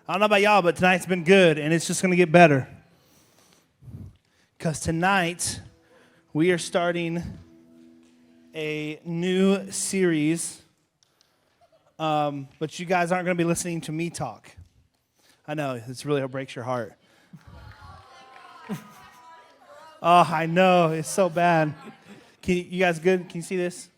I don't know about y'all, but tonight's been good, and it's just going to get better. Because tonight, we are starting a new series, but you guys aren't going to be listening to me talk. I know, it's really what breaks your heart. Oh, I know, it's so bad. You guys good? Can you see this?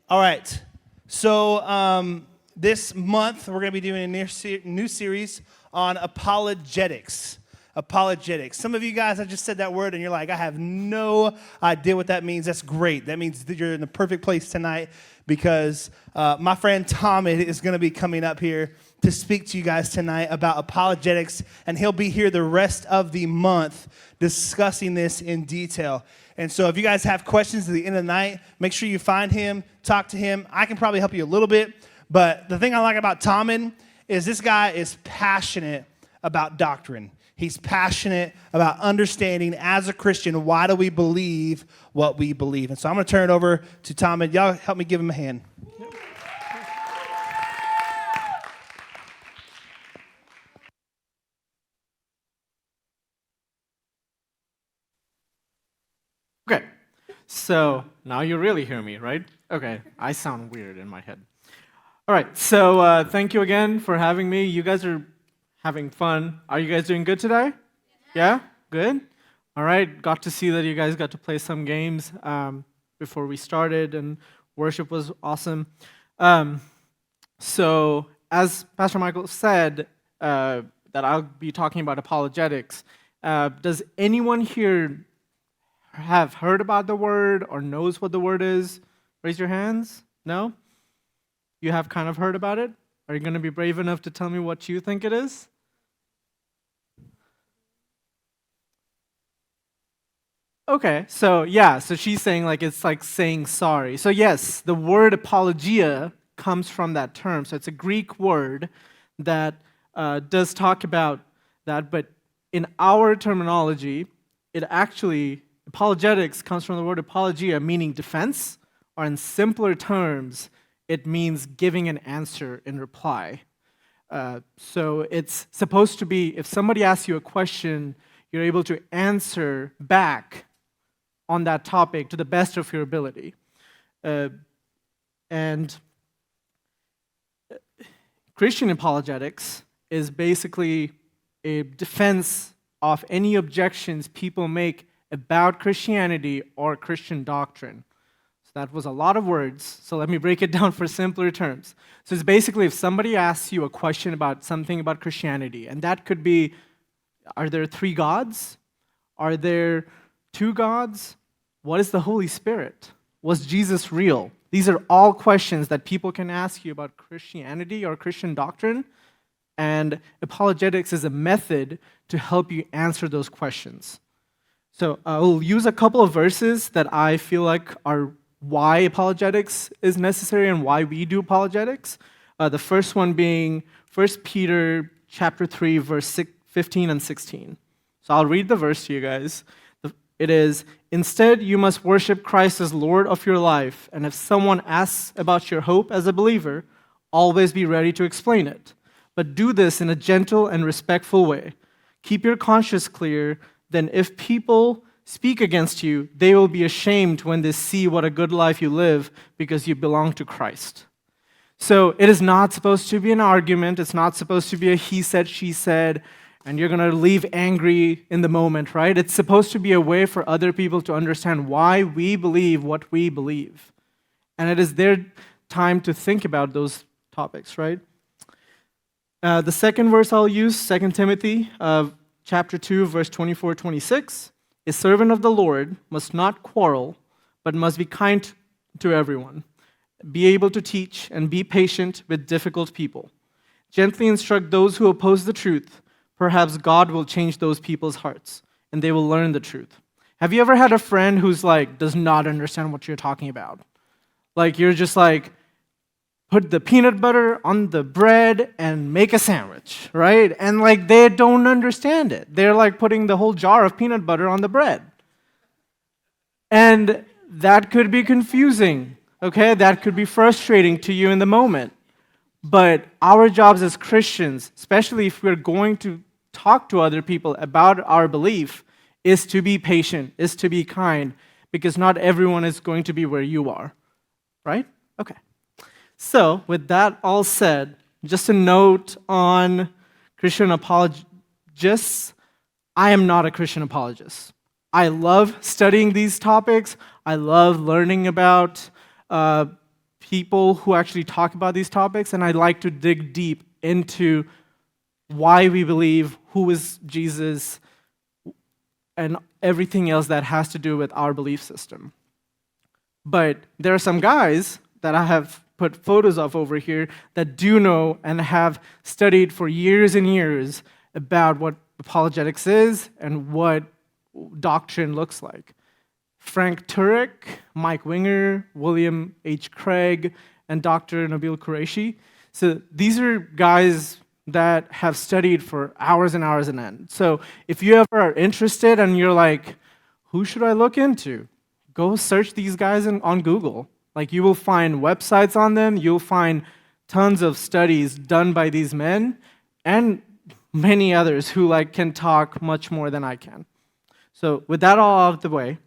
All right, so this month, we're going to be doing a new series on apologetics. Apologetics. Some of you guys, I just said that word, and you're like, I have no idea what that means. That's great. That means that you're in the perfect place tonight because my friend Tahmid is going to be coming up here to speak to you guys tonight about apologetics, and he'll be here the rest of the month discussing this in detail. And so if you guys have questions at the end of the night, make sure you find him, talk to him. I can probably help you a little bit. But the thing I like about Tahmid is this guy is passionate about doctrine. He's passionate about understanding as a Christian, why do we believe what we believe? And so I'm going to turn it over to Tahmid. Y'all help me give him a hand. Okay, so now you really hear me, right? Okay, I sound weird in my head. All right, so thank you again for having me. You guys are having fun. Are you guys doing good today? Yeah? Good? All right, got to see that you guys got to play some games before we started, and worship was awesome. So as Pastor Michael said, that I'll be talking about apologetics. Does anyone here have heard about the word or knows what the word is? Raise your hands. No? You have kind of heard about it? Are you going to be brave enough to tell me what you think it is? Okay, so she's saying it's like saying sorry. So yes, the word apologia comes from that term. So it's a Greek word that does talk about that, but in our terminology, apologetics comes from the word apologia, meaning defense, or in simpler terms, it means giving an answer in reply. So it's supposed to be, if somebody asks you a question, you're able to answer back on that topic to the best of your ability. And Christian apologetics is basically a defense of any objections people make about Christianity or Christian doctrine. That was a lot of words, so let me break it down for simpler terms. So it's basically if somebody asks you a question about something about Christianity, and that could be, are there 3 gods? Are there 2 gods? What is the Holy Spirit? Was Jesus real? These are all questions that people can ask you about Christianity or Christian doctrine, and apologetics is a method to help you answer those questions. So I'll use a couple of verses that I feel like are why apologetics is necessary and why we do apologetics. The first one being 1 Peter chapter 3, verse 15 and 16. So I'll read the verse to you guys. It is, "Instead, you must worship Christ as Lord of your life, and if someone asks about your hope as a believer, always be ready to explain it. But do this in a gentle and respectful way. Keep your conscience clear, then if people speak against you, they will be ashamed when they see what a good life you live because you belong to Christ." So it is not supposed to be an argument. It's not supposed to be a he said, she said, and you're going to leave angry in the moment, right? It's supposed to be a way for other people to understand why we believe what we believe. And it is their time to think about those topics, right? The second verse I'll use, 2 Timothy chapter 2, verse 24-26. "A servant of the Lord must not quarrel, but must be kind to everyone. Be able to teach and be patient with difficult people. Gently instruct those who oppose the truth. Perhaps God will change those people's hearts, and they will learn the truth." Have you ever had a friend who's does not understand what you're talking about? You're just put the peanut butter on the bread and make a sandwich, right? And they don't understand it. They're putting the whole jar of peanut butter on the bread. And that could be confusing, okay? That could be frustrating to you in the moment. But our jobs as Christians, especially if we're going to talk to other people about our belief, is to be patient, is to be kind, because not everyone is going to be where you are. Right? Okay. So, with that all said, just a note on Christian apologists. I am not a Christian apologist. I love studying these topics. I love learning about people who actually talk about these topics, and I like to dig deep into why we believe, who is Jesus, and everything else that has to do with our belief system. But there are some guys that I have put photos of over here that do know and have studied for years and years about what apologetics is and what doctrine looks like. Frank Turek, Mike Winger, William H. Craig, and Dr. Nabil Qureshi. So these are guys that have studied for hours and hours on end. So if you ever are interested and you're like, who should I look into? Go search these guys on Google. Like, you will find websites on them, you'll find tons of studies done by these men, and many others who can talk much more than I can. So with that all out of the way,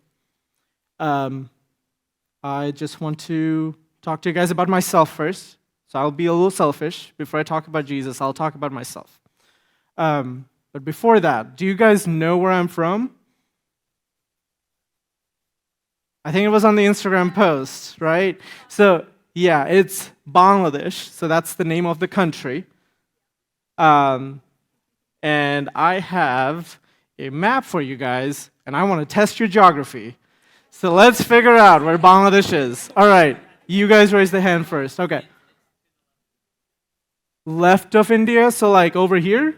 I just want to talk to you guys about myself first. So I'll be a little selfish. Before I talk about Jesus, I'll talk about myself. But before that, do you guys know where I'm from? I think it was on the Instagram post, right? So yeah, it's Bangladesh. So that's the name of the country. And I have a map for you guys, and I want to test your geography. So let's figure out where Bangladesh is. All right, you guys raise the hand first. Okay. Left of India, so over here?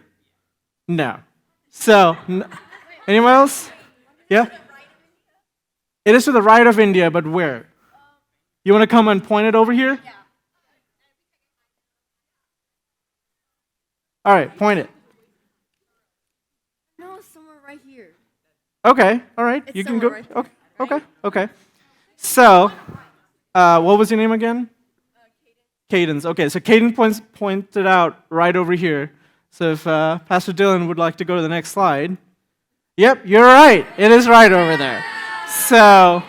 No. So, anyone else? Yeah? It is to the right of India, but where? You want to come and point it over here? Yeah. All right, point it. No, it's somewhere right here. Okay, all right. It's you can go. right here, Okay, right? okay. So, what was your name again? Cadence. Okay, so Cadence pointed out right over here. So if Pastor Dylan would like to go to the next slide. Yep, you're right. It is right over there. So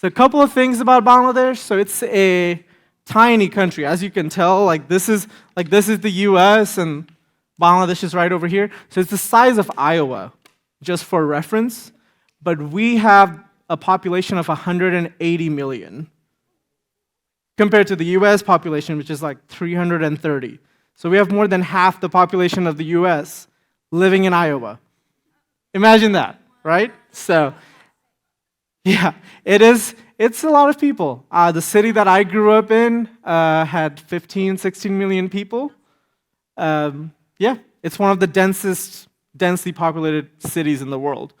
a couple of things about Bangladesh. So it's a tiny country, as you can tell. This is the U.S. and Bangladesh is right over here. So it's the size of Iowa, just for reference. But we have a population of 180 million compared to the U.S. population, which is 330. So we have more than half the population of the U.S. living in Iowa. Imagine that, right? So, yeah, it's a lot of people. The city that I grew up in had 15, 16 million people. Yeah, it's one of the densely populated cities in the world.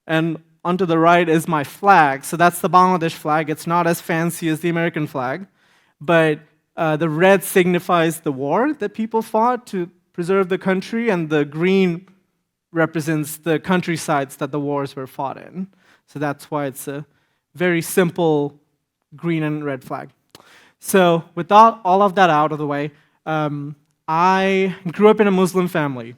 And onto the right is my flag. So that's the Bangladesh flag. It's not as fancy as the American flag, but the red signifies the war that people fought to preserve the country, and the green represents the countrysides that the wars were fought in. So that's why it's a very simple green and red flag. So with all of that out of the way, I grew up in a Muslim family.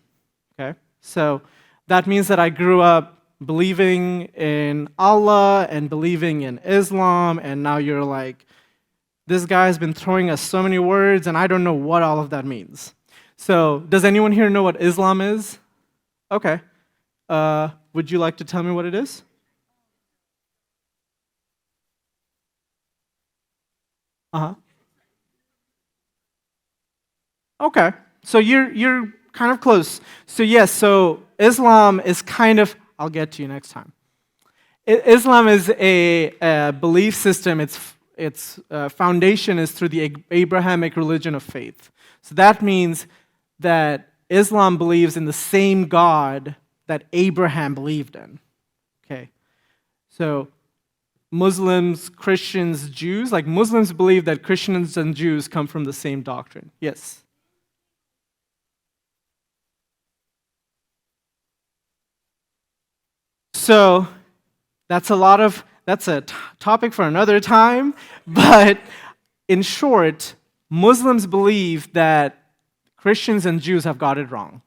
Okay, so that means that I grew up believing in Allah and believing in Islam, and now you're like, this guy has been throwing us so many words, and I don't know what all of that means. So does anyone here know what Islam is? Okay. Would you like to tell me what it is? Uh-huh. Okay. So you're kind of close. So yes, so Islam is kind of, I'll get to you next time. Islam is a belief system. Its foundation is through the Abrahamic religion of faith. So that means that Islam believes in the same God that Abraham believed in. Okay. So Muslims, Christians, Jews, Muslims believe that Christians and Jews come from the same doctrine. Yes. So that's a topic for another time, but in short, Muslims believe that Christians and Jews have got it wrong.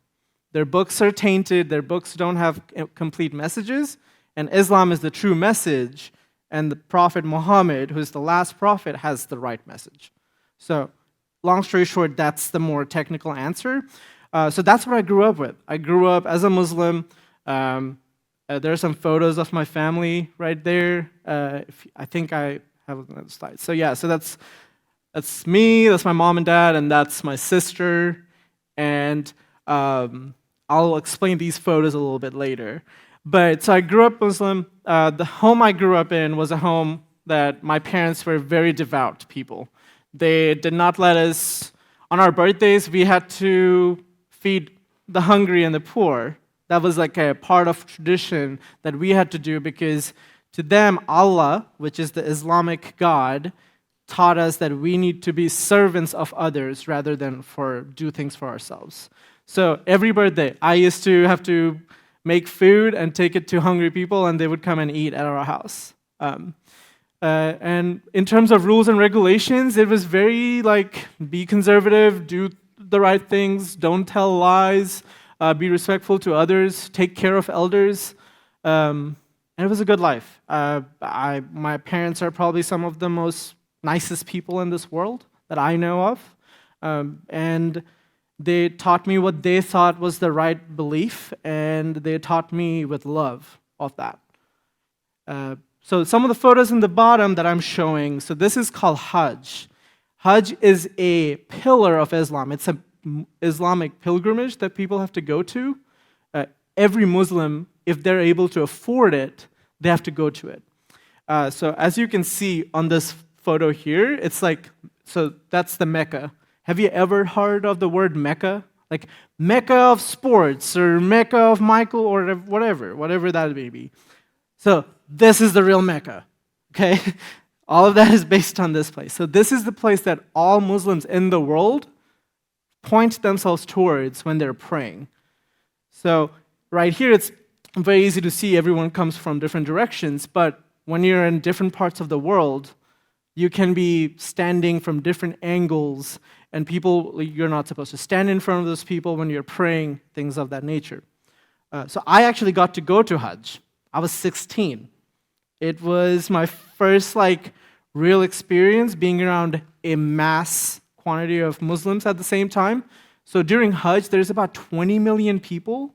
Their books are tainted, their books don't have complete messages, and Islam is the true message, and the Prophet Muhammad, who's the last prophet, has the right message. So, long story short, that's the more technical answer. So that's what I grew up with. I grew up as a Muslim. There are some photos of my family right there. I think I have another slide. So yeah, so that's me, that's my mom and dad, and that's my sister. And I'll explain these photos a little bit later. But so I grew up Muslim. The home I grew up in was a home that my parents were very devout people. They did not let us, on our birthdays, we had to feed the hungry and the poor. That was like a part of tradition that we had to do because to them, Allah, which is the Islamic God, taught us that we need to be servants of others rather than do things for ourselves. So every birthday, I used to have to make food and take it to hungry people, and they would come and eat at our house. And in terms of rules and regulations, it was very like, be conservative, do the right things, don't tell lies, be respectful to others, take care of elders. And it was a good life. My parents are probably some of the most nicest people in this world that I know of. And they taught me what they thought was the right belief, and they taught me with love of that. So some of the photos in the bottom that I'm showing, so this is called Hajj. Hajj is a pillar of Islam. It's an Islamic pilgrimage that people have to go to. Every Muslim, if they're able to afford it, they have to go to it. So as you can see on this photo here, it's like, so that's the Mecca. Have you ever heard of the word Mecca? Like Mecca of sports or Mecca of Michael or whatever that may be. So this is the real Mecca, okay? All of that is based on this place. So this is the place that all Muslims in the world point themselves towards when they're praying. So right here, it's very easy to see everyone comes from different directions, but when you're in different parts of the world, you can be standing from different angles, and you're not supposed to stand in front of those people when you're praying, things of that nature. So I actually got to go to Hajj. I was 16. It was my first real experience being around a mass quantity of Muslims at the same time. So during Hajj, there's about 20 million people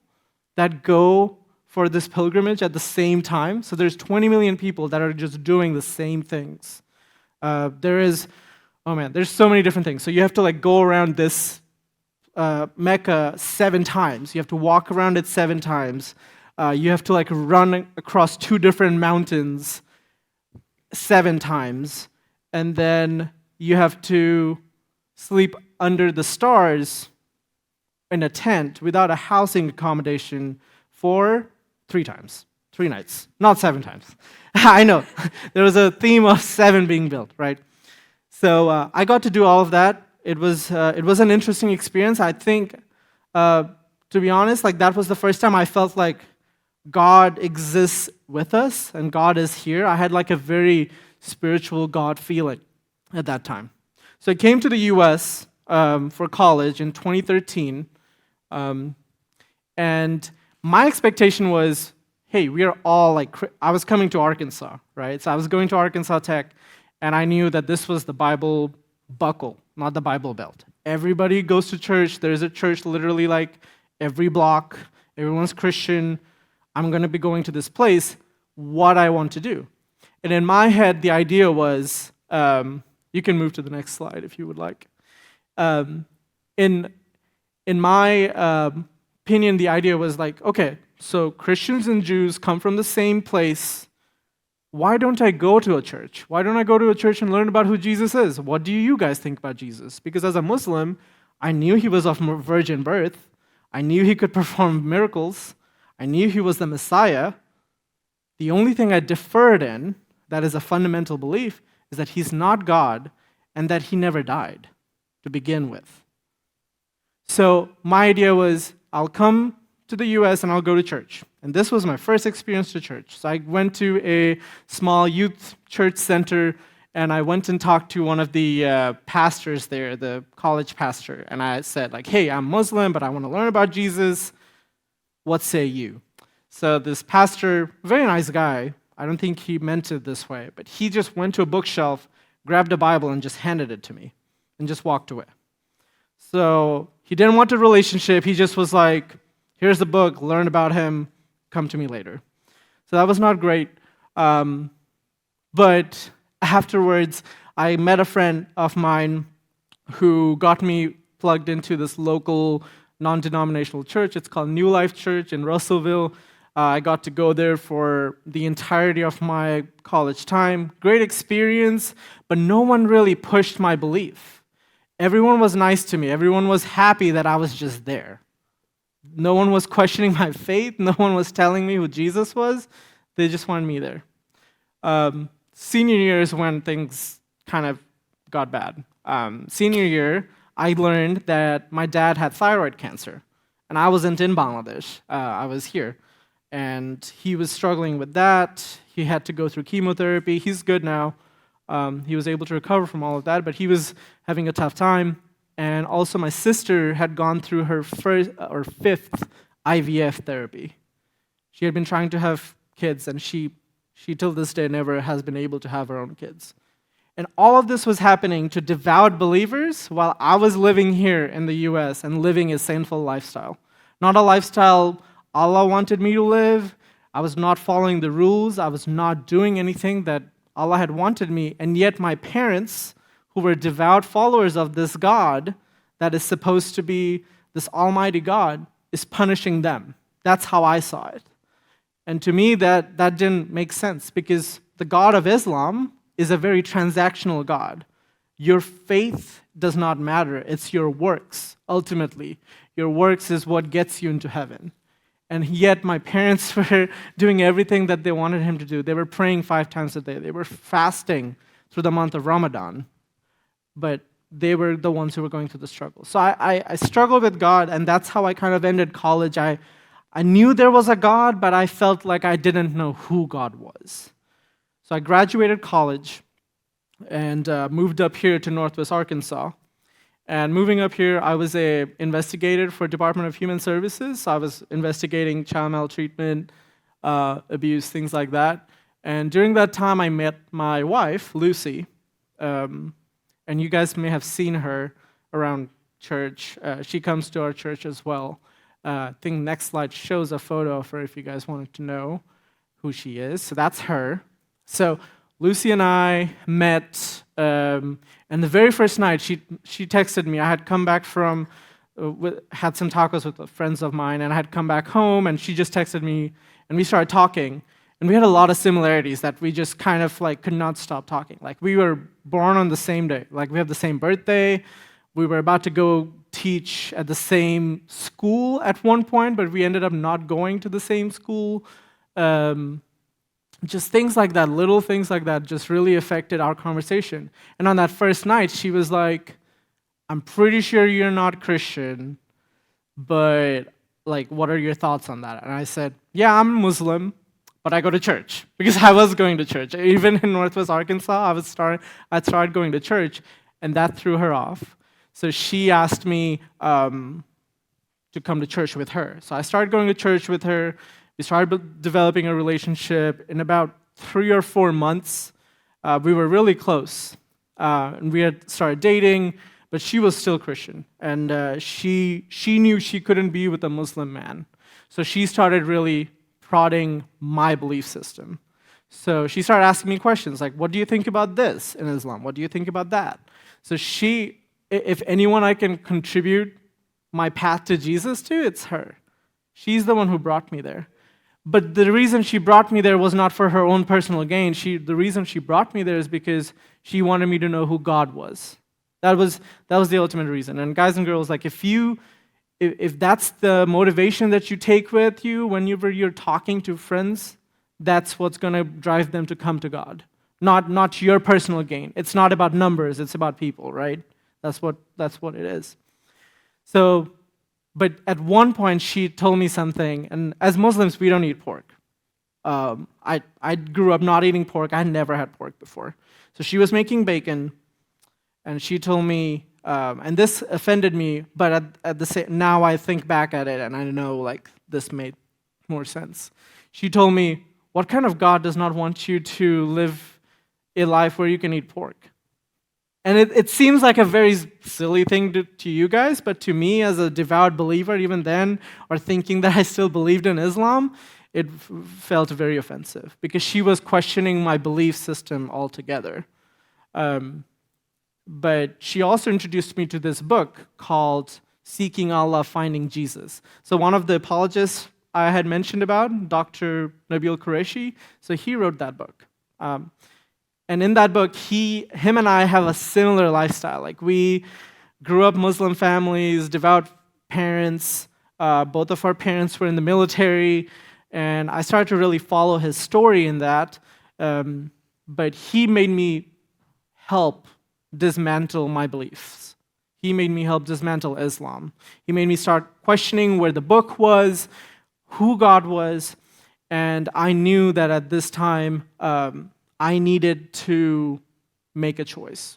that go for this pilgrimage at the same time. So there's 20 million people that are just doing the same things. There's so many different things. So you have to go around this Mecca 7 times. You have to walk around it 7 times. You have to run across 2 different mountains 7 times. And then you have to sleep under the stars in a tent without a housing accommodation for 3 times, 3 nights, not 7 times. I know, there was a theme of 7 being built, right? So I got to do all of that. It was an interesting experience. I think, to be honest, that was the first time I felt like God exists with us and God is here. I had a very spiritual God feeling at that time. So I came to the U.S. For college in 2013, and my expectation was, hey, we are all I was coming to Arkansas, right? So I was going to Arkansas Tech, and I knew that this was the Bible buckle, not the Bible Belt. Everybody goes to church. There's a church literally every block. Everyone's Christian. I'm going to be going to this place. What I want to do. And in my head, the idea was, you can move to the next slide if you would like. In my opinion, the idea was okay, so Christians and Jews come from the same place. Why don't I go to a church? Why don't I go to a church and learn about who Jesus is? What do you guys think about Jesus? Because as a Muslim, I knew he was of virgin birth. I knew he could perform miracles. I knew he was the Messiah. The only thing I differed in, that is a fundamental belief, is that he's not God and that he never died to begin with. So my idea was, I'll come to the US and I'll go to church. And this was my first experience to church. So I went to a small youth church center And I went and talked to one of the pastors there, the college pastor, and I said, like, hey, I'm Muslim, but I want to learn about Jesus. What say you? So this pastor, very nice guy, I don't think he meant it this way, but he just went to a bookshelf, grabbed a Bible, and just handed it to me, and just walked away. So he didn't want a relationship. He just was like, here's the book, learn about him, come to me later. So that was not great. But afterwards, I met a friend of mine who got me plugged into this local non-denominational church. It's called New Life Church in Russellville. I got to go there for the entirety of my college time. Great experience, but no one really pushed my belief. Everyone was nice to me. Everyone was happy that I was just there. No one was questioning my faith. No one was telling me who Jesus was. They just wanted me there. Senior year is when things kind of got bad. Senior year, I learned that my dad had thyroid cancer, and I wasn't in Bangladesh. I was here, and he was struggling with that. He had to go through chemotherapy. He's good now. He was able to recover from all of that, but he was having a tough time. And also, my sister had gone through her first or fifth IVF therapy. She had been trying to have kids, and she till this day never has been able to have her own kids. And all of this was happening to devout believers while I was living here in the US and living a sinful lifestyle. Not a lifestyle Allah wanted me to live. I was not following the rules. I was not doing anything that Allah had wanted me. And yet my parents, who were devout followers of this God that is supposed to be this almighty God, is punishing them. That's how I saw it. And to me, that didn't make sense, because the God of Islam is a very transactional God. Your faith does not matter. It's your works, ultimately. Your works is what gets you into heaven. And yet my parents were doing everything that they wanted him to do. They were praying 5 times a day. They were fasting through the month of Ramadan. But they were the ones who were going through the struggle. So I struggled with God, and that's how I kind of ended college. I knew there was a God, but I felt like I didn't know who God was. So I graduated college and moved up here to Northwest Arkansas. And moving up here, I was an investigator for Department of Human Services. So I was investigating child maltreatment, abuse, things like that. And during that time, I met my wife, Lucy. And you guys may have seen her around church. She comes to our church as well. I think next slide shows a photo of her if you guys wanted to know who she is. So that's her. So Lucy and I met, and the very first night she texted me. I had come back from, had some tacos with friends of mine, and I had come back home, and she just texted me, and we started talking. And we had a lot of similarities that we just kind of like could not stop talking. Like, we were born on the same day. Like, we have the same birthday. We were about to go teach at the same school at one point, but we ended up not going to the same school. Just things like that, little things like that, just really affected our conversation. And on that first night, she was like, I'm pretty sure you're not Christian, but like, what are your thoughts on that? And I said, yeah, I'm Muslim, but I go to church, because I was going to church. Even in Northwest Arkansas, I started going to church, and that threw her off. So she asked me to come to church with her. So I started going to church with her. We started developing a relationship. In about 3 or 4 months, we were really close. And we had started dating, but she was still Christian. And she knew she couldn't be with a Muslim man. So she started really prodding my belief system. So she started asking me questions like, what do you think about this in Islam? What do you think about that? So if anyone I can contribute my path to Jesus to, it's her. She's the one who brought me there. But the reason she brought me there was not for her own personal gain. The reason she brought me there is because she wanted me to know who God was. That was the ultimate reason. And guys and girls, like, if that's the motivation that you take with you whenever you're talking to friends, that's what's going to drive them to come to God. Not your personal gain. It's not about numbers, it's about people, right? That's what it is. So, but at one point she told me something, and as Muslims we don't eat pork. I grew up not eating pork. I had never had pork before. So she was making bacon, and she told me, and this offended me, but at the same, now I think back at it, and I know like this made more sense. She told me, what kind of God does not want you to live a life where you can eat pork? And it seems like a very silly thing to you guys, but to me, as a devout believer, even then, or thinking that I still believed in Islam, it felt very offensive because she was questioning my belief system altogether. But she also introduced me to this book called Seeking Allah, Finding Jesus. So one of the apologists I had mentioned about, Dr. Nabil Qureshi, so he wrote that book. And in that book, him and I have a similar lifestyle. Like we grew up Muslim families, devout parents. Both of our parents were in the military, and I started to really follow his story in that. But he made me help dismantle my beliefs. He made me help dismantle Islam. He made me start questioning where the book was, who God was, and I knew that at this time, I needed to make a choice.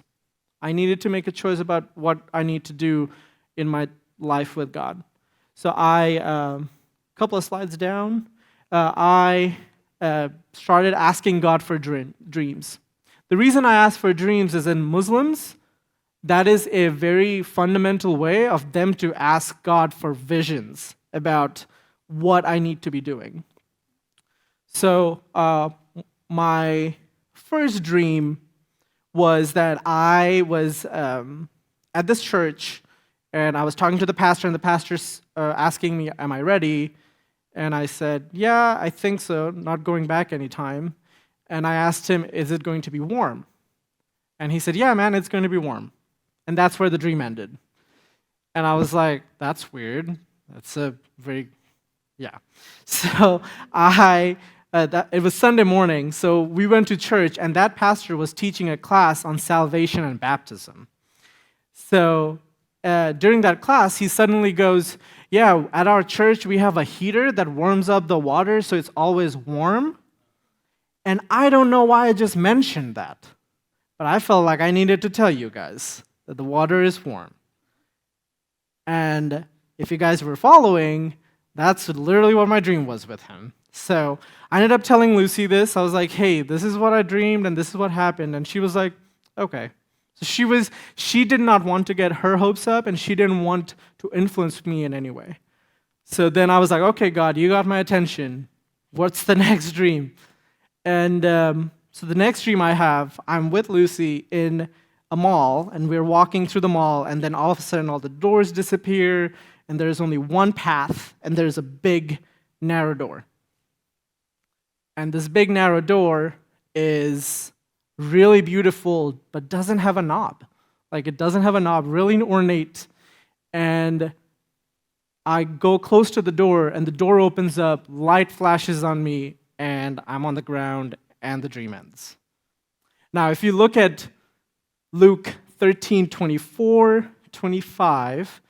I needed to make a choice about what I need to do in my life with God. So a couple of slides down, I started asking God for dreams. The reason I ask for dreams is in Muslims, that is a very fundamental way of them to ask God for visions about what I need to be doing. So my first dream was that I was at this church, and I was talking to the pastor, and the pastor's asking me, am I ready? And I said, yeah, I think so, not going back anytime. And I asked him, is it going to be warm? And he said, yeah, man, it's going to be warm. And that's where the dream ended. And I was like, that's weird. That's a very, yeah. So it was Sunday morning, so we went to church, and that pastor was teaching a class on salvation and baptism. So during that class, he suddenly goes, yeah, at our church, we have a heater that warms up the water, so it's always warm. And I don't know why I just mentioned that, but I felt like I needed to tell you guys that the water is warm. And if you guys were following, that's literally what my dream was with him. So I ended up telling Lucy this. I was like, hey, this is what I dreamed, and this is what happened. And she was like, okay. So she did not want to get her hopes up, and she didn't want to influence me in any way. So then I was like, okay, God, you got my attention. What's the next dream? And so the next dream I have, I'm with Lucy in a mall, and we're walking through the mall, and then all of a sudden all the doors disappear, and there's only one path, and there's a big, narrow door. And this big, narrow door is really beautiful, but doesn't have a knob. Like, it doesn't have a knob, really ornate. And I go close to the door, and the door opens up, light flashes on me, and I'm on the ground, and the dream ends. Now, if you look at Luke 13, 24, 25,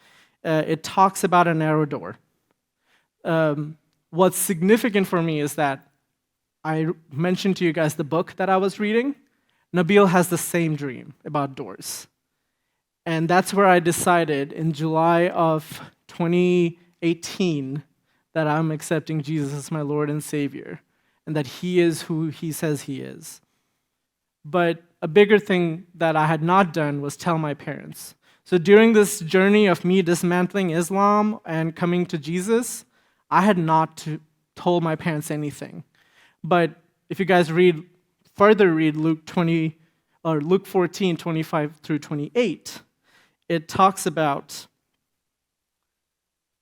it talks about a narrow door. What's significant for me is that I mentioned to you guys the book that I was reading. Nabil has the same dream about doors. And that's where I decided in July of 2018 that I'm accepting Jesus as my Lord and Savior, and that He is who He says He is. But a bigger thing that I had not done was tell my parents. So during this journey of me dismantling Islam and coming to Jesus, I had not told my parents anything. But if you guys further read Luke 14, 25 through 28, it talks about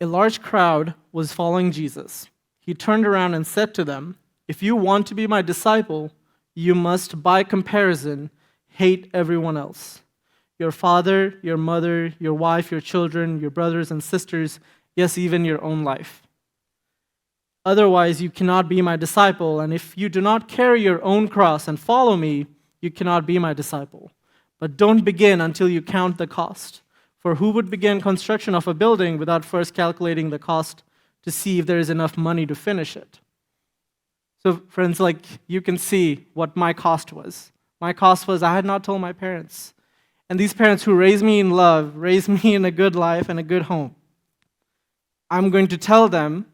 a large crowd was following Jesus. He turned around and said to them, if you want to be my disciple, you must, by comparison, hate everyone else. Your father, your mother, your wife, your children, your brothers and sisters, yes, even your own life. Otherwise, you cannot be my disciple, and if you do not carry your own cross and follow me, you cannot be my disciple. But don't begin until you count the cost. For who would begin construction of a building without first calculating the cost to see if there is enough money to finish it? So, friends, like you can see what my cost was. My cost was I had not told my parents. And these parents who raised me in love, raised me in a good life and a good home, I'm going to tell them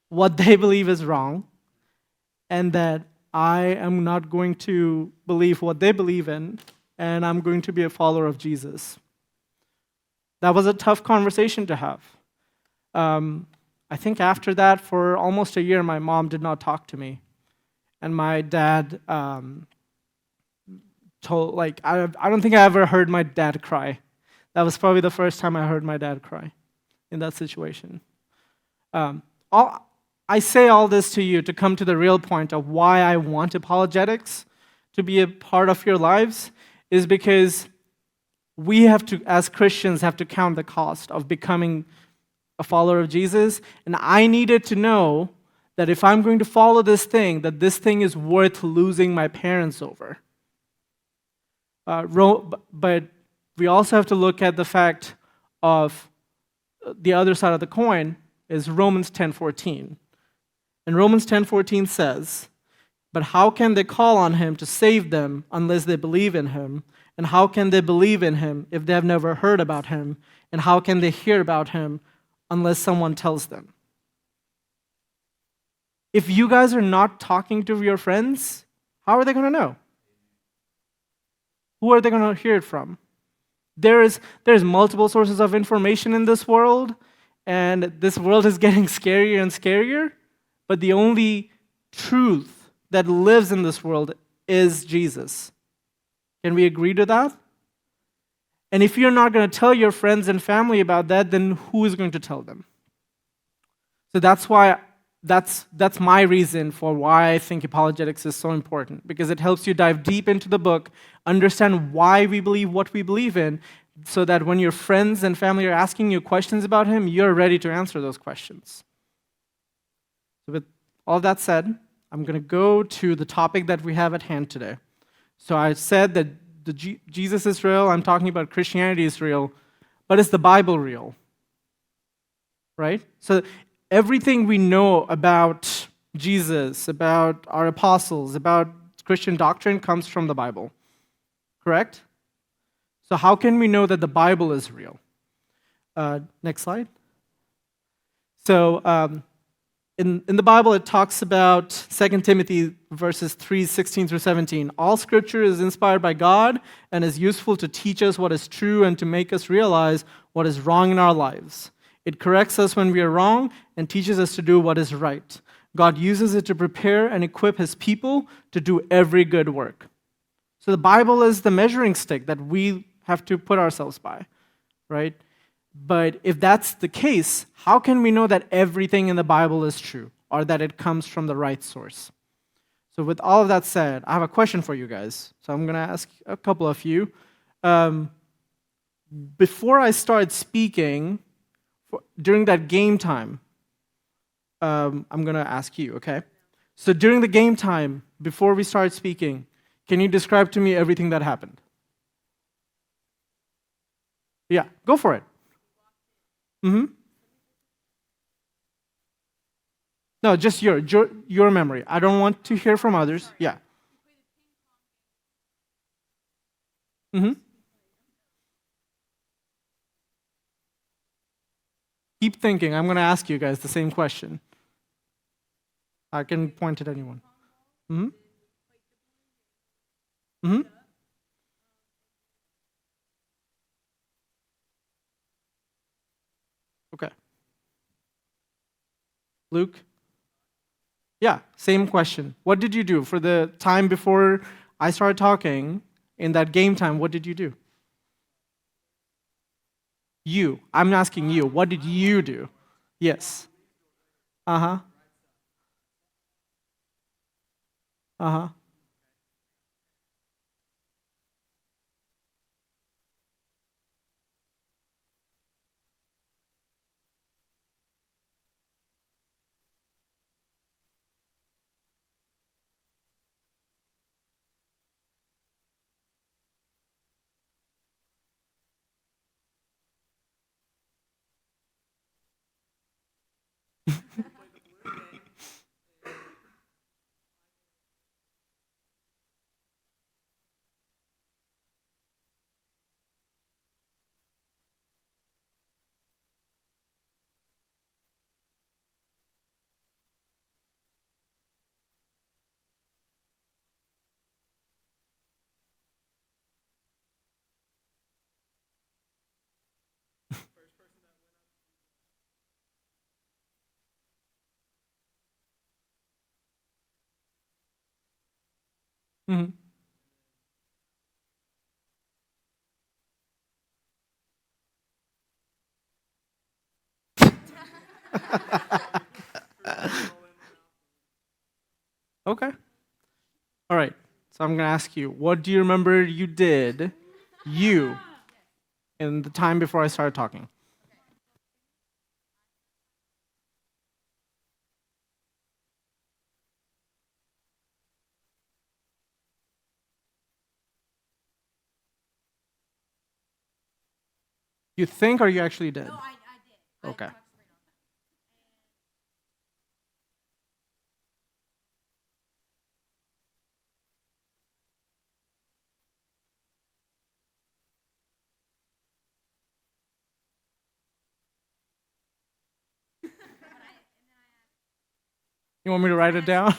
what they believe is wrong and that I am not going to believe what they believe in, and I'm going to be a follower of Jesus. That was a tough conversation to have. I think after that, for almost a year, my mom did not talk to me. And my dad told, like, I don't think I ever heard my dad cry. That was probably the first time I heard my dad cry in that situation. Um, I say all this to you to come to the real point of why I want apologetics to be a part of your lives is because we have to, as Christians, have to count the cost of becoming a follower of Jesus. And I needed to know that if I'm going to follow this thing, that this thing is worth losing my parents over. But we also have to look at the fact of the other side of the coin is Romans 10:14. And Romans 10:14 says, "But how can they call on him to save them unless they believe in him? And how can they believe in him if they have never heard about him? And how can they hear about him unless someone tells them?" If you guys are not talking to your friends, how are they going to know? Who are they going to hear it from? There's multiple sources of information in this world, and this world is getting scarier and scarier, but the only truth that lives in this world is Jesus. Can we agree to that? And if you're not going to tell your friends and family about that, then who is going to tell them? So that's why that's my reason for why I think apologetics is so important, because it helps you dive deep into the book, understand why we believe what we believe in, so that when your friends and family are asking you questions about him, you're ready to answer those questions. So with all that said, I'm going to go to the topic that we have at hand today. So I said that Jesus is real, I'm talking about Christianity is real, but is the Bible real? Right? So everything we know about Jesus, about our apostles, about Christian doctrine comes from the Bible. Correct? So how can we know that the Bible is real? Next slide. So in the Bible, it talks about 2 Timothy verses 3:16 through 17. All scripture is inspired by God and is useful to teach us what is true and to make us realize what is wrong in our lives. It corrects us when we are wrong and teaches us to do what is right. God uses it to prepare and equip his people to do every good work. So the Bible is the measuring stick that we have to put ourselves by, right? But if that's the case, how can we know that everything in the Bible is true or that it comes from the right source? So with all of that said, I have a question for you guys. So I'm going to ask a couple of you. Before I start speaking, during that game time, I'm going to ask you, okay? So during the game time, before we start speaking, can you describe to me everything that happened? Yeah, go for it. Mm-hmm. No, just your memory. I don't want to hear from others. Yeah. Mm-hmm. Keep thinking. I'm going to ask you guys the same question. I can point at anyone. Mm-hmm. Mm-hmm. Okay. Luke? Yeah, same question. What did you do for the time before I started talking in that game time? What did you do? You. I'm asking you. What did you do? Yes. Uh-huh. Uh-huh. Mhm. Okay. All right. So I'm going to ask you, what do you remember you did, you, in the time before I started talking? You think or you actually did? No, I did. Okay. You want me to write it down?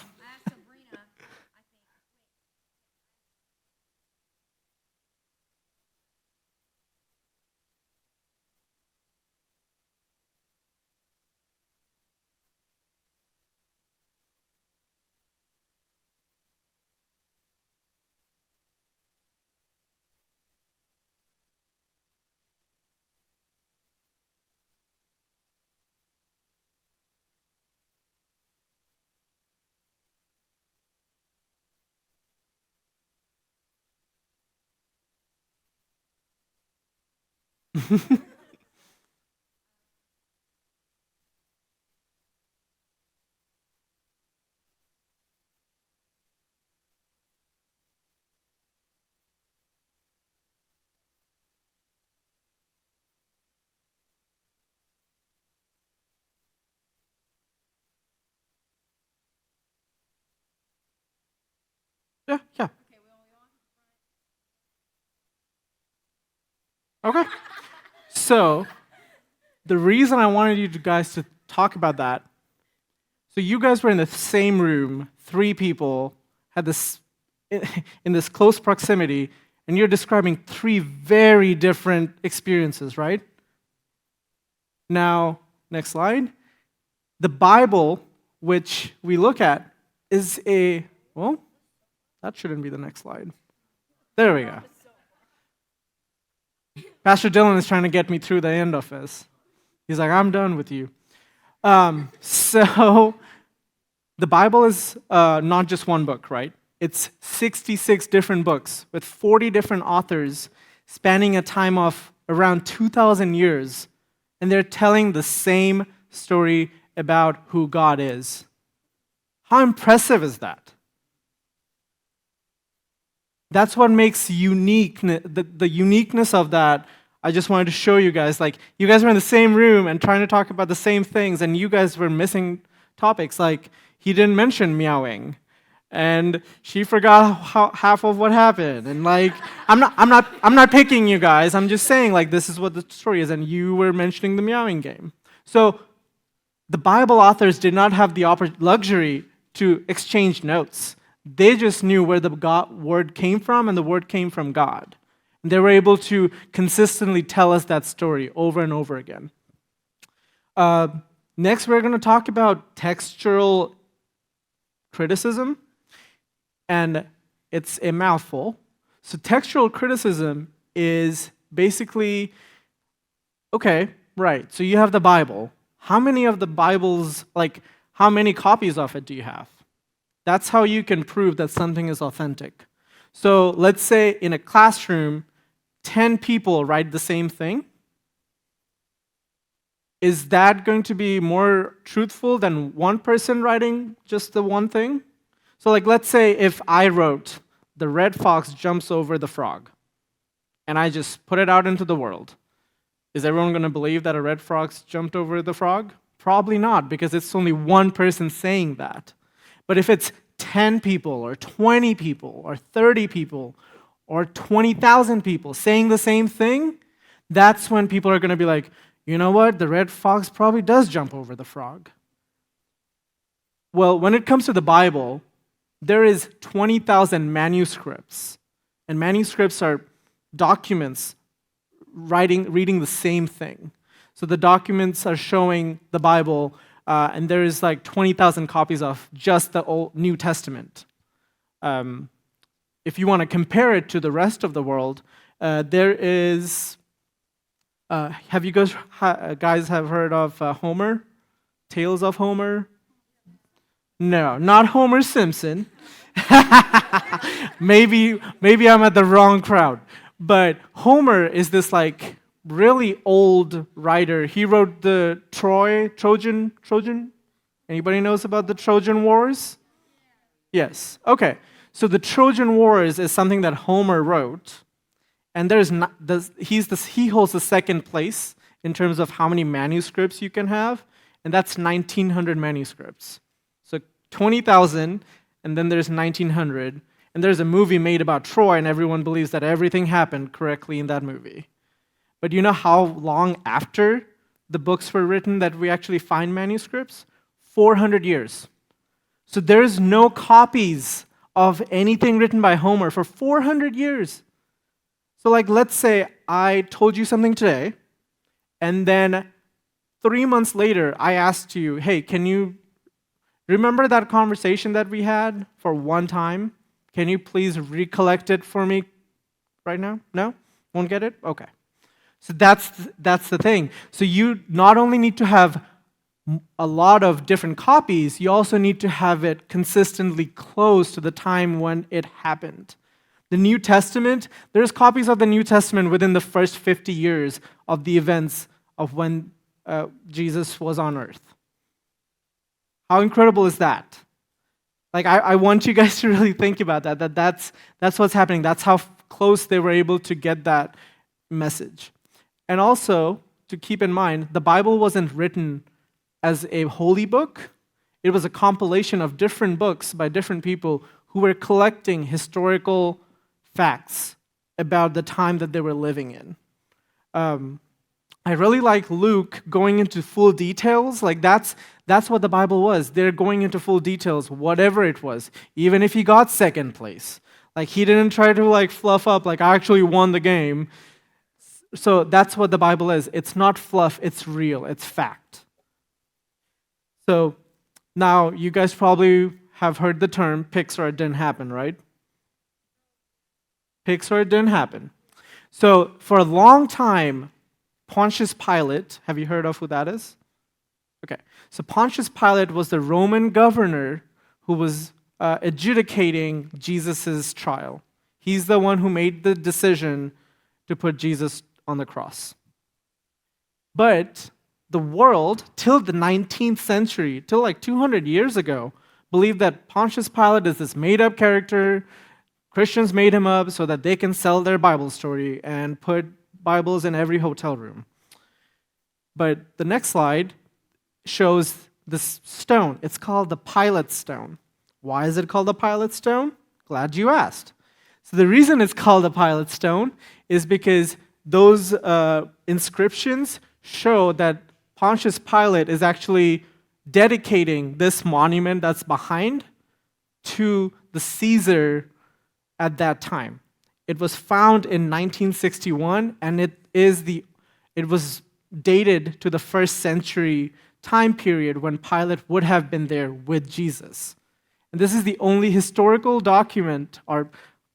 Yeah, yeah. Okay. So the reason I wanted you guys to talk about that, so you guys were in the same room, three people, had this in this close proximity, and you're describing three very different experiences, right? Now, next slide. The Bible, which we look at, is a, well, that shouldn't be the next slide. There we go. Pastor Dylan is trying to get me through the end of this. He's like, I'm done with you. So the Bible is not just one book, right? It's 66 different books with 40 different authors spanning a time of around 2,000 years. And they're telling the same story about who God is. How impressive is that? That's what makes unique, the uniqueness of that. I just wanted to show you guys, like, you guys were in the same room and trying to talk about the same things, and you guys were missing topics. Like, he didn't mention meowing, and she forgot half of what happened. And like, I'm not picking you guys. I'm just saying, like, this is what the story is, and you were mentioning the meowing game. So the Bible authors did not have the luxury to exchange notes. They just knew where the word came from, and the word came from God. And they were able to consistently tell us that story over and over again. Next, we're going to talk about textual criticism, and it's a mouthful. So textual criticism is basically, okay, right, so you have the Bible. How many of the Bibles, like, how many copies of it do you have? That's how you can prove that something is authentic. So let's say in a classroom, 10 people write the same thing. Is that going to be more truthful than one person writing just the one thing? So like, let's say if I wrote, the red fox jumps over the frog, and I just put it out into the world. Is everyone going to believe that a red fox jumped over the frog? Probably not, because it's only one person saying that. But if it's 10 people, or 20 people, or 30 people, or 20,000 people saying the same thing, that's when people are going to be like, you know what, the red fox probably does jump over the frog. Well, when it comes to the Bible, there is 20,000 manuscripts. And manuscripts are documents reading the same thing. So the documents are showing the Bible, and there is like 20,000 copies of just the New Testament. if you want to compare it to the rest of the world, there is. Have you guys have heard of Homer? Tales of Homer? No, not Homer Simpson. maybe I'm at the wrong crowd. But Homer is this like really old writer. He wrote the Trojan. Anybody knows about the Trojan Wars? Yes. Okay. So the Trojan Wars is something that Homer wrote, and he holds the second place in terms of how many manuscripts you can have, and that's 1,900 manuscripts. So 20,000, and then there's 1,900, and there's a movie made about Troy, and everyone believes that everything happened correctly in that movie. But you know how long after the books were written that we actually find manuscripts? 400 years. So there's no copies of anything written by Homer for 400 years. So like, let's say I told you something today, and then 3 months later, I asked you, hey, can you remember that conversation that we had for one time? Can you please recollect it for me right now? No? Won't get it? Okay. So that's the thing. So you not only need to have a lot of different copies, you also need to have it consistently close to the time when it happened. The New Testament, there's copies of the New Testament within the first 50 years of the events of when Jesus was on earth. How incredible is that? Like, I want you guys to really think about that's what's happening. That's how close they were able to get that message. And also, to keep in mind, the Bible wasn't written as a holy book. It was a compilation of different books by different people who were collecting historical facts about the time that they were living in. I really like Luke going into full details. Like that's what the Bible was. They're going into full details, whatever it was, even if he got second place. Like he didn't try to like fluff up, like I actually won the game. So that's what the Bible is. It's not fluff, it's real, it's fact. So now you guys probably have heard the term pigs or it didn't happen, right? Pigs or it didn't happen. So for a long time, Pontius Pilate, have you heard of who that is? Okay, so Pontius Pilate was the Roman governor who was adjudicating Jesus' trial. He's the one who made the decision to put Jesus on the cross. But the world, till the 19th century, till like 200 years ago, believed that Pontius Pilate is this made-up character. Christians made him up so that they can sell their Bible story and put Bibles in every hotel room. But the next slide shows this stone. It's called the Pilate stone. Why is it called the Pilate stone? Glad you asked. So the reason it's called the Pilate stone is because those inscriptions show that Pontius Pilate is actually dedicating this monument that's behind to the Caesar at that time. It was found in 1961, and it was dated to the 1st century time period when Pilate would have been there with Jesus. And this is the only historical document or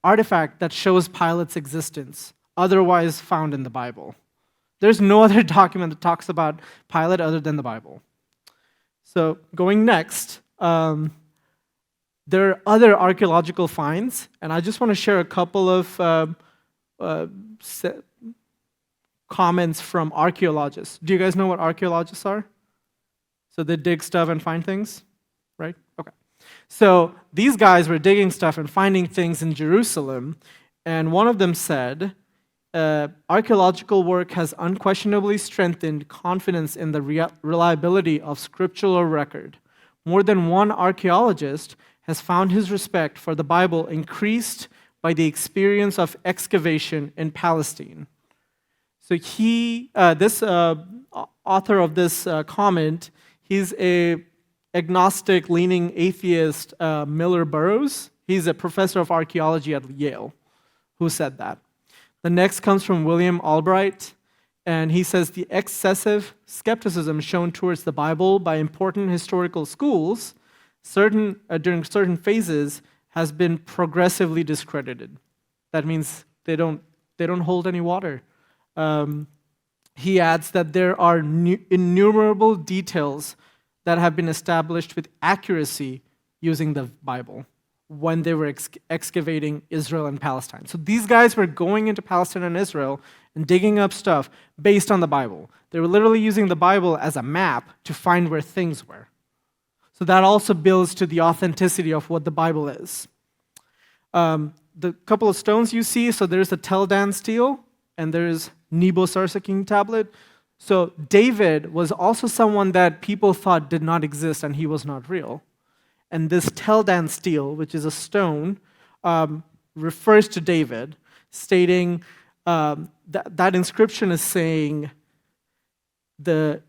artifact that shows Pilate's existence, otherwise found in the Bible. There's no other document that talks about Pilate other than the Bible. So going next, there are other archaeological finds, and I just want to share a couple of comments from archaeologists. Do you guys know what archaeologists are? So they dig stuff and find things, right? Okay. So these guys were digging stuff and finding things in Jerusalem, and one of them said, archaeological work has unquestionably strengthened confidence in the reliability of scriptural record. More than one archaeologist has found his respect for the Bible increased by the experience of excavation in Palestine. So this author of this comment, he's a agnostic-leaning atheist, Miller Burrows. He's a professor of archaeology at Yale, who said that. The next comes from William Albright, and he says the excessive skepticism shown towards the Bible by important historical schools during certain phases has been progressively discredited. That means they don't hold any water. He adds that there are innumerable details that have been established with accuracy using the Bible when they were excavating Israel and Palestine. So these guys were going into Palestine and Israel and digging up stuff based on the Bible. They were literally using the Bible as a map to find where things were. So that also builds to the authenticity of what the Bible is. The couple of stones you see, so there's the Tel Dan stele, and there's Nebo Sarseking tablet. So David was also someone that people thought did not exist and he was not real. And this Tel Dan stele, which is a stone, refers to David, stating that inscription is saying, the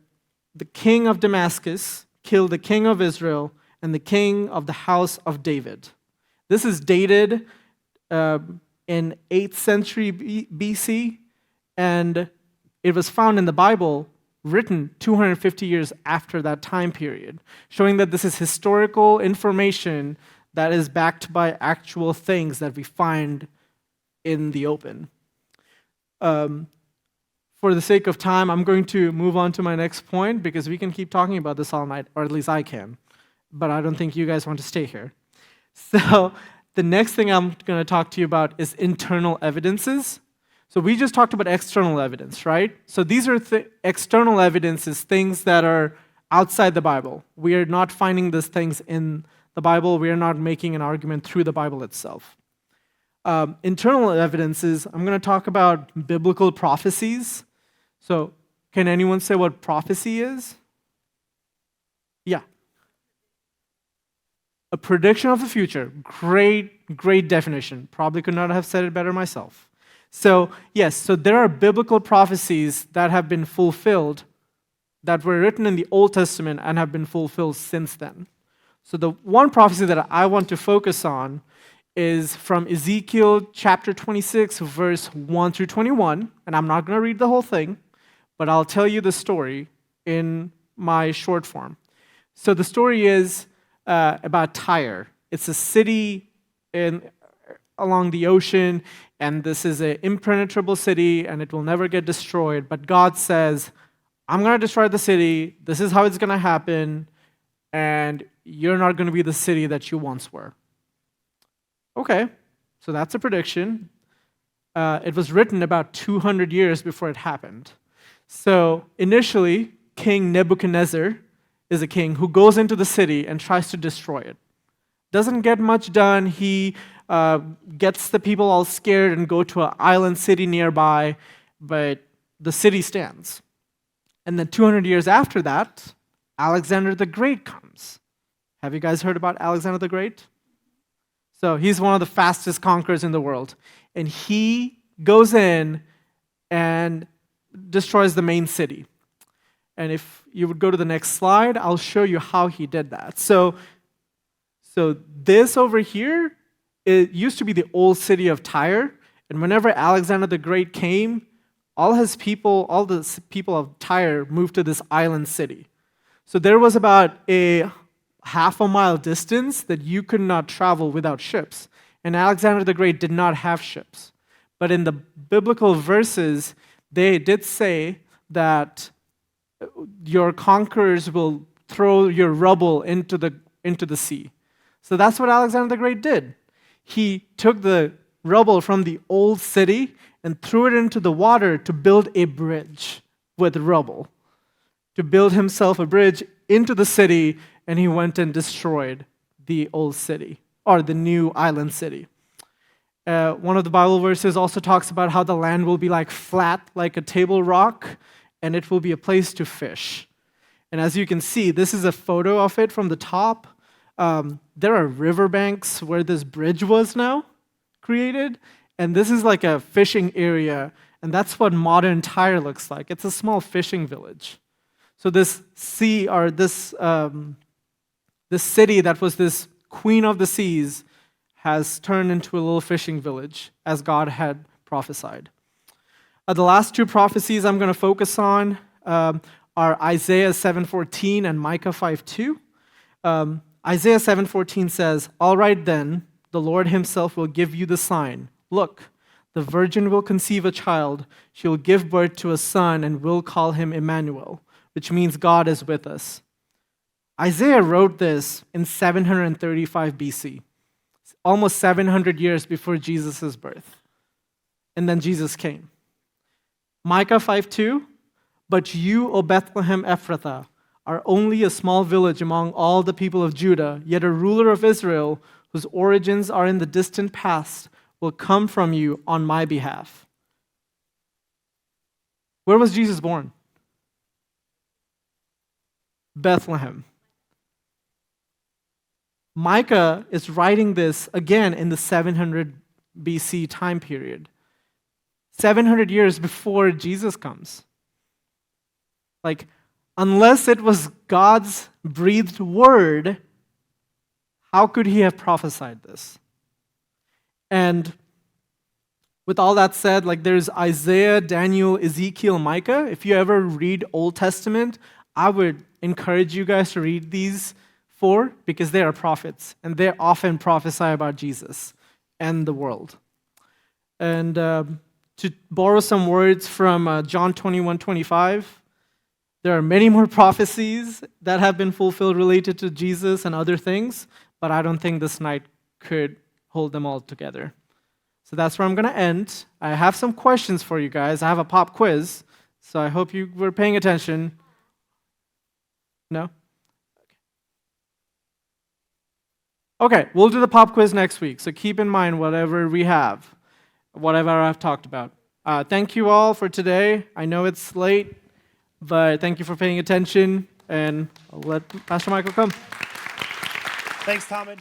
king of Damascus killed the king of Israel and the king of the house of David. This is dated in 8th century BC, and it was found in the Bible written 250 years after that time period, showing that this is historical information that is backed by actual things that we find in the open. For the sake of time, I'm going to move on to my next point because we can keep talking about this all night, or at least I can, but I don't think you guys want to stay here. So the next thing I'm going to talk to you about is internal evidences. So we just talked about external evidence, right? So these are external evidences, things that are outside the Bible. We are not finding these things in the Bible. We are not making an argument through the Bible itself. Internal evidences, I'm going to talk about biblical prophecies. So can anyone say what prophecy is? Yeah. A prediction of the future. Great definition. Probably could not have said it better myself. So yes, so there are biblical prophecies that have been fulfilled, that were written in the Old Testament and have been fulfilled since then. So the one prophecy that I want to focus on is from Ezekiel chapter 26, verse 1 through 21. And I'm not going to read the whole thing, but I'll tell you the story in my short form. So the story is about Tyre. It's a city along the ocean, and this is an impenetrable city, and it will never get destroyed. But God says, I'm going to destroy the city. This is how it's going to happen, and you're not going to be the city that you once were. Okay, so that's a prediction. It was written about 200 years before it happened. So initially, King Nebuchadnezzar is a king who goes into the city and tries to destroy it. Doesn't get much done. He gets the people all scared and go to an island city nearby, but the city stands. And then 200 years after that, Alexander the Great comes. Have you guys heard about Alexander the Great? So he's one of the fastest conquerors in the world. And he goes in and destroys the main city. And if you would go to the next slide, I'll show you how he did that. So this over here, it used to be the old city of Tyre. And whenever Alexander the Great came, all the people of Tyre moved to this island city. So there was about a half a mile distance that you could not travel without ships. And Alexander the Great did not have ships. But in the biblical verses, they did say that your conquerors will throw your rubble into the sea. So that's what Alexander the Great did. He took the rubble from the old city and threw it into the water to build a bridge with rubble, to build himself a bridge into the city, and he went and destroyed the old city, or the new island city. One of the Bible verses also talks about how the land will be like flat, like a table rock, and it will be a place to fish. And as you can see, this is a photo of it from the top. There are riverbanks where this bridge was now created, and this is like a fishing area, and that's what modern Tyre looks like. It's a small fishing village. So this sea, or this city that was this queen of the seas, has turned into a little fishing village, as God had prophesied. The last two prophecies I'm going to focus on are Isaiah 7:14 and Micah 5:2. Isaiah 7:14 says, "All right then, the Lord himself will give you the sign. Look, the virgin will conceive a child. She will give birth to a son and will call him Emmanuel, which means God is with us. Isaiah wrote this in 735 BC, almost 700 years before Jesus' birth. And then Jesus came. Micah 5:2, but you, O Bethlehem Ephrathah, are only a small village among all the people of Judah, yet a ruler of Israel, whose origins are in the distant past, will come from you on my behalf. Where was Jesus born? Bethlehem. Micah is writing this again in the 700 BC time period, 700 years before Jesus comes. Like, unless it was God's breathed word, how could he have prophesied this? And with all that said, like there's Isaiah, Daniel, Ezekiel, Micah. If you ever read Old Testament, I would encourage you guys to read these four because they are prophets and they often prophesy about Jesus and the world. And to borrow some words from John 21:25, there are many more prophecies that have been fulfilled related to Jesus and other things, but I don't think this night could hold them all together. So that's where I'm going to end. I have some questions for you guys. I have a pop quiz, so I hope you were paying attention. No? Okay, we'll do the pop quiz next week, so keep in mind whatever we have, whatever I've talked about. Thank you all for today. I know it's late, but thank you for paying attention, and I'll let Pastor Michael come. Thanks, Tahmid.